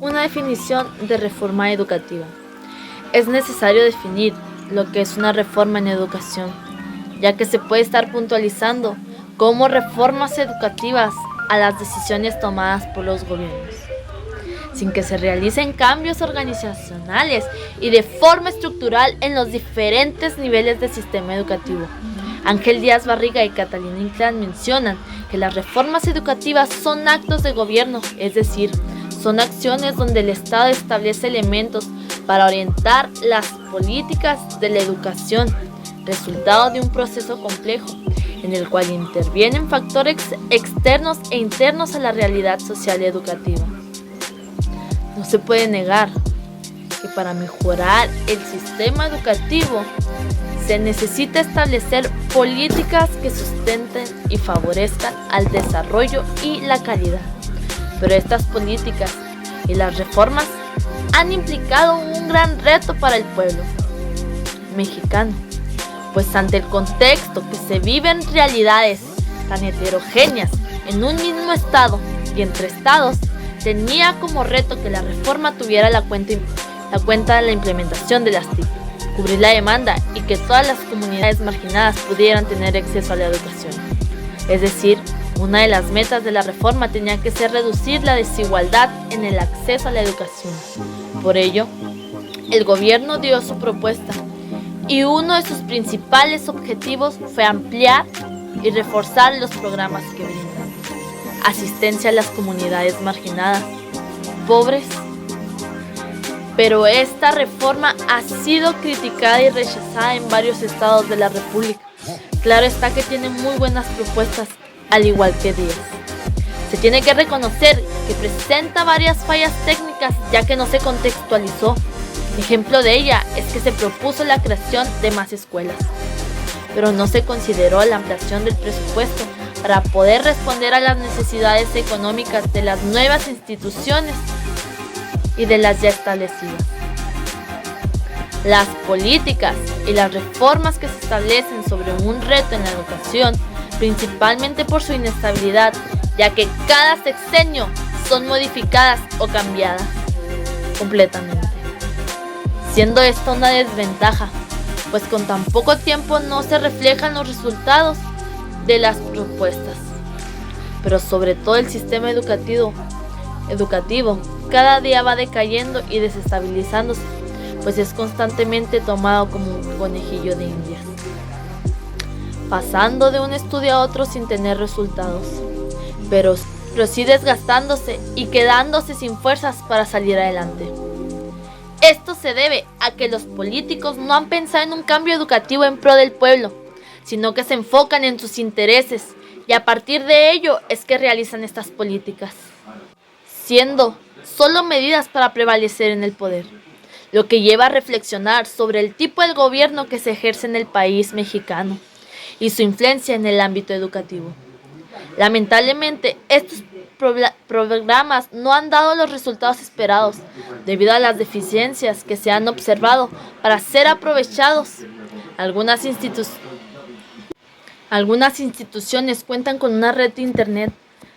Una definición de reforma educativa. Es necesario definir lo que es una reforma en educación, ya que se puede estar puntualizando como reformas educativas a las decisiones tomadas por los gobiernos, sin que se realicen cambios organizacionales y de forma estructural en los diferentes niveles del sistema educativo. Ángel Díaz Barriga y Catalina Inclán mencionan que las reformas educativas son actos de gobierno, es decir, son acciones donde el Estado establece elementos para orientar las políticas de la educación, resultado de un proceso complejo en el cual intervienen factores externos e internos a la realidad social y educativa. No se puede negar que para mejorar el sistema educativo se necesita establecer políticas que sustenten y favorezcan al desarrollo y la calidad. Pero estas políticas y las reformas han implicado un gran reto para el pueblo mexicano, pues ante el contexto que se viven realidades tan heterogéneas en un mismo estado y entre estados, tenía como reto que la reforma tuviera la cuenta de la implementación de las TIC, cubrir la demanda y que todas las comunidades marginadas pudieran tener acceso a la educación. Es decir, una de las metas de la reforma tenía que ser reducir la desigualdad en el acceso a la educación. Por ello, el gobierno dio su propuesta y uno de sus principales objetivos fue ampliar y reforzar los programas que brindan asistencia a las comunidades marginadas, pobres. Pero esta reforma ha sido criticada y rechazada en varios estados de la República. Claro está que tiene muy buenas propuestas, al igual que Díaz. Se tiene que reconocer que presenta varias fallas técnicas, ya que no se contextualizó. Ejemplo de ella es que se propuso la creación de más escuelas, pero no se consideró la ampliación del presupuesto para poder responder a las necesidades económicas de las nuevas instituciones y de las ya establecidas. Las políticas y las reformas que se establecen sobre un reto en la educación, principalmente por su inestabilidad, ya que cada sexenio son modificadas o cambiadas completamente, siendo esto una desventaja, pues con tan poco tiempo no se reflejan los resultados de las propuestas. Pero sobre todo el sistema educativo cada día va decayendo y desestabilizándose, pues es constantemente tomado como un conejillo de indias, pasando de un estudio a otro sin tener resultados, pero sí desgastándose y quedándose sin fuerzas para salir adelante. Esto se debe a que los políticos no han pensado en un cambio educativo en pro del pueblo, sino que se enfocan en sus intereses y a partir de ello es que realizan estas políticas, siendo solo medidas para prevalecer en el poder, lo que lleva a reflexionar sobre el tipo de gobierno que se ejerce en el país mexicano y su influencia en el ámbito educativo. Lamentablemente, estos programas no han dado los resultados esperados debido a las deficiencias que se han observado para ser aprovechados. Algunas instituciones cuentan con una red de internet,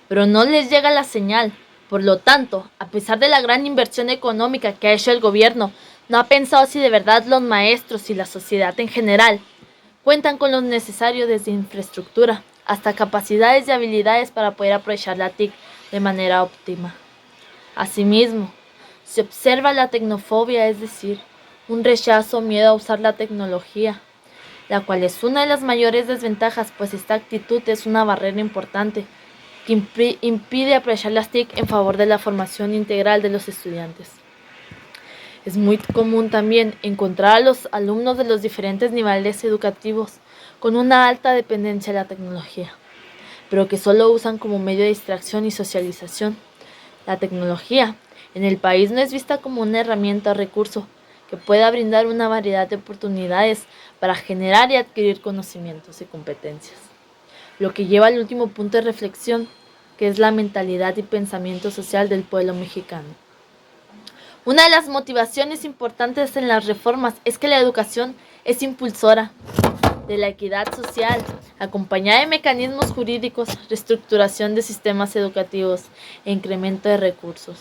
pero no les llega la señal. Por lo tanto, a pesar de la gran inversión económica que ha hecho el gobierno, no ha pensado si de verdad los maestros y la sociedad en general cuentan con lo necesario desde infraestructura hasta capacidades y habilidades para poder aprovechar la TIC de manera óptima. Asimismo, se observa la tecnofobia, es decir, un rechazo o miedo a usar la tecnología, la cual es una de las mayores desventajas, pues esta actitud es una barrera importante que impide aprovechar las TIC en favor de la formación integral de los estudiantes. Es muy común también encontrar a los alumnos de los diferentes niveles educativos con una alta dependencia de la tecnología, pero que solo usan como medio de distracción y socialización. La tecnología en el país no es vista como una herramienta o recurso que pueda brindar una variedad de oportunidades para generar y adquirir conocimientos y competencias, lo que lleva al último punto de reflexión, que es la mentalidad y pensamiento social del pueblo mexicano. Una de las motivaciones importantes en las reformas es que la educación es impulsora de la equidad social, acompañada de mecanismos jurídicos, reestructuración de sistemas educativos e incremento de recursos.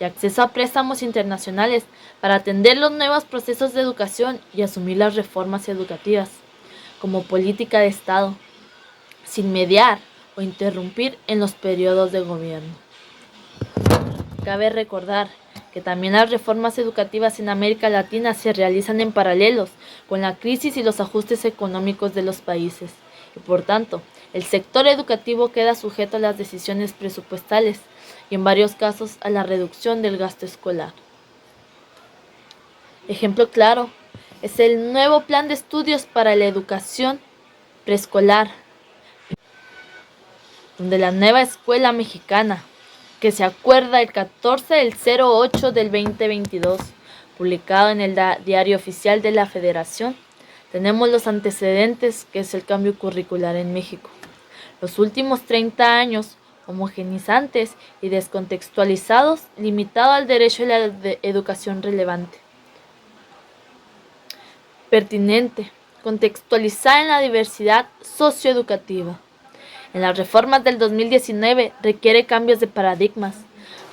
y acceso a préstamos internacionales para atender los nuevos procesos de educación y asumir las reformas educativas como política de Estado, sin mediar o interrumpir en los periodos de gobierno. Cabe recordar que también las reformas educativas en América Latina se realizan en paralelos con la crisis y los ajustes económicos de los países, y por tanto, el sector educativo queda sujeto a las decisiones presupuestales y en varios casos a la reducción del gasto escolar. Ejemplo claro es el nuevo Plan de Estudios para la Educación Preescolar, donde la nueva escuela mexicana, que se acuerda el 14 del 08 del 2022, publicado en el Diario Oficial de la Federación, tenemos los antecedentes que es el cambio curricular en México. Los últimos 30 años, homogenizantes y descontextualizados, limitado al derecho a la educación relevante, pertinente, contextualizada en la diversidad socioeducativa. En las reformas del 2019 requiere cambios de paradigmas.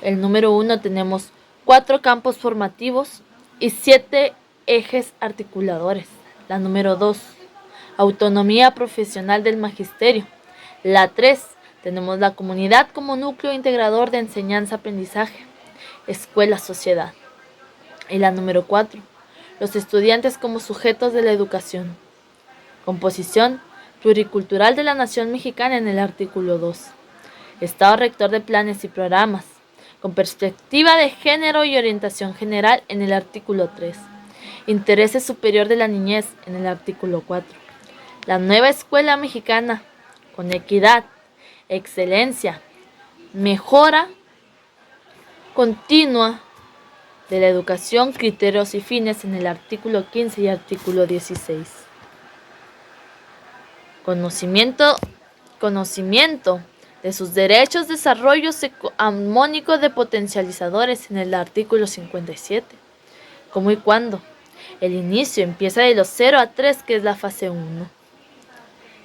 El número 1 tenemos 4 campos formativos y 7 ejes articuladores. La número 2, autonomía profesional del magisterio. La 3, tenemos la comunidad como núcleo integrador de enseñanza-aprendizaje, escuela-sociedad. Y la número 4, los estudiantes como sujetos de la educación. Composición pluricultural de la nación mexicana en el artículo 2. Estado rector de planes y programas, con perspectiva de género y orientación general en el artículo 3. Interés superior de la niñez en el artículo 4. La nueva escuela mexicana, con equidad, excelencia, mejora continua de la educación, criterios y fines en el artículo 15 y artículo 16. Conocimiento de sus derechos, desarrollo armónico de potencializadores en el artículo 57. ¿Cómo y cuándo? El inicio empieza de los 0 a 3, que es la fase 1.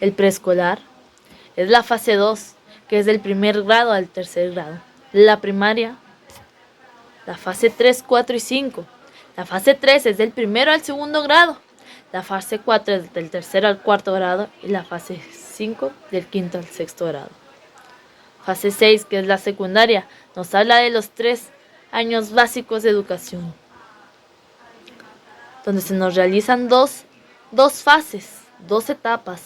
El preescolar es la fase 2, que es del primer grado al tercer grado. La primaria, la fase 3, 4 y 5. La fase 3 es del primero al segundo grado. La fase 4 es del tercero al cuarto grado y la fase 5 del quinto al sexto grado. Fase 6, que es la secundaria, nos habla de los 3 años básicos de educación, donde se nos realizan dos fases, 2 etapas.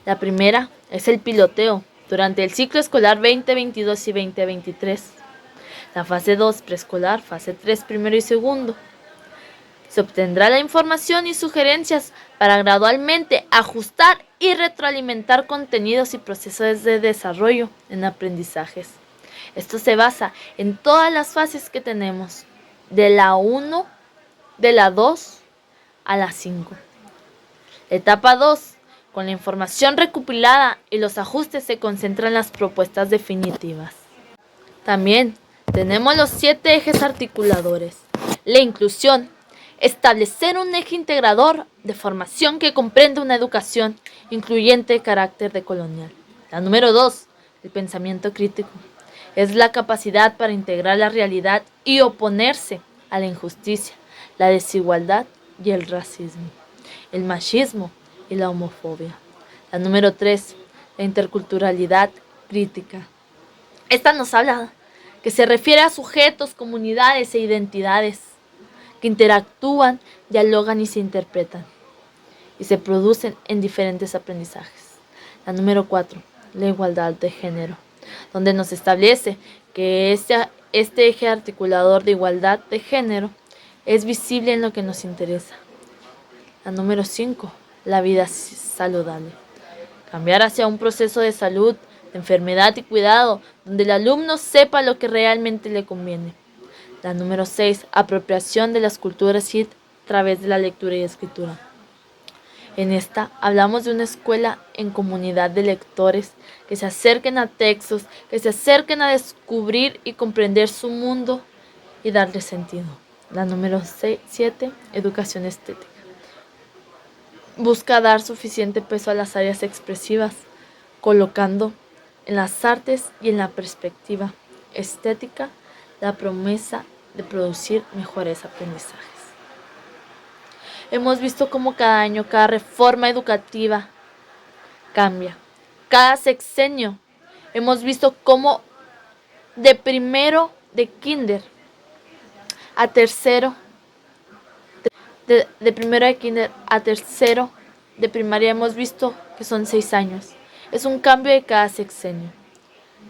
La primera es el piloteo durante el ciclo escolar 2022 y 2023. La fase 2, preescolar, fase 3, primero y segundo. Se obtendrá la información y sugerencias para gradualmente ajustar y retroalimentar contenidos y procesos de desarrollo en aprendizajes. Esto se basa en todas las fases que tenemos, de la 1, de la 2 a la 5. Etapa 2, con la información recopilada y los ajustes se concentran las propuestas definitivas. También tenemos los 7 ejes articuladores. La inclusión. Establecer un eje integrador de formación que comprende una educación incluyente de carácter decolonial. La número 2, el pensamiento crítico. Es la capacidad para integrar la realidad y oponerse a la injusticia, la desigualdad y el racismo, el machismo y la homofobia. La número 3, la interculturalidad crítica. Esta nos habla que se refiere a sujetos, comunidades e identidades que interactúan, dialogan y se interpretan y se producen en diferentes aprendizajes. La número 4, la igualdad de género, donde nos establece que este eje articulador de igualdad de género es visible en lo que nos interesa. La número 5, la vida saludable. Cambiar hacia un proceso de salud, de enfermedad y cuidado, donde el alumno sepa lo que realmente le conviene. La número 6, apropiación de las culturas y a través de la lectura y escritura. En esta hablamos de una escuela en comunidad de lectores que se acerquen a textos, que se acerquen a descubrir y comprender su mundo y darle sentido. La número 7, educación estética. Busca dar suficiente peso a las áreas expresivas, colocando en las artes y en la perspectiva estética la promesa de producir mejores aprendizajes. Hemos visto cómo cada año, cada reforma educativa cambia. Cada sexenio hemos visto cómo de primero de kinder a tercero, de primero de kinder a tercero de primaria hemos visto que son 6 años. Es un cambio de cada sexenio.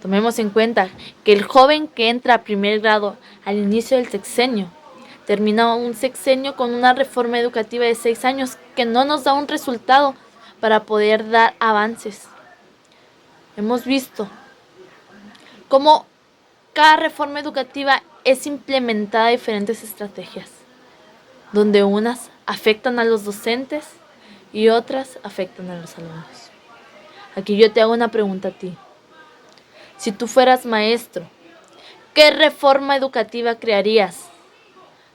Tomemos en cuenta que el joven que entra a primer grado al inicio del sexenio termina un sexenio con una reforma educativa de 6 años que no nos da un resultado para poder dar avances. Hemos visto cómo cada reforma educativa es implementada diferentes estrategias, donde unas afectan a los docentes y otras afectan a los alumnos. Aquí yo te hago una pregunta a ti. Si tú fueras maestro, ¿qué reforma educativa crearías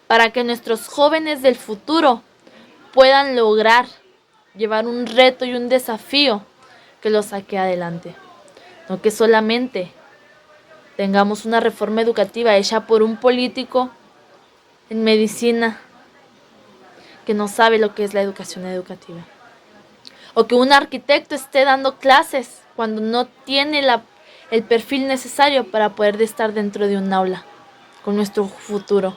para que nuestros jóvenes del futuro puedan lograr llevar un reto y un desafío que los saque adelante? No que solamente tengamos una reforma educativa hecha por un político en medicina que no sabe lo que es la educación educativa. O que un arquitecto esté dando clases cuando no tiene el perfil necesario para poder estar dentro de un aula con nuestro futuro.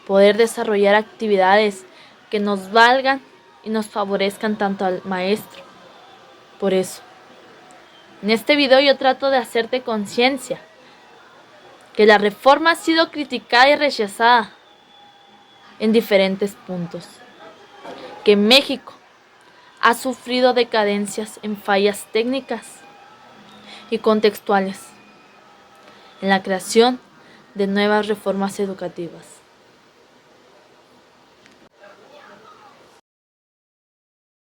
Poder desarrollar actividades que nos valgan y nos favorezcan tanto al maestro. Por eso, en este video yo trato de hacerte conciencia que la reforma ha sido criticada y rechazada en diferentes puntos. Que México ha sufrido decadencias en fallas técnicas y contextuales en la creación de nuevas reformas educativas.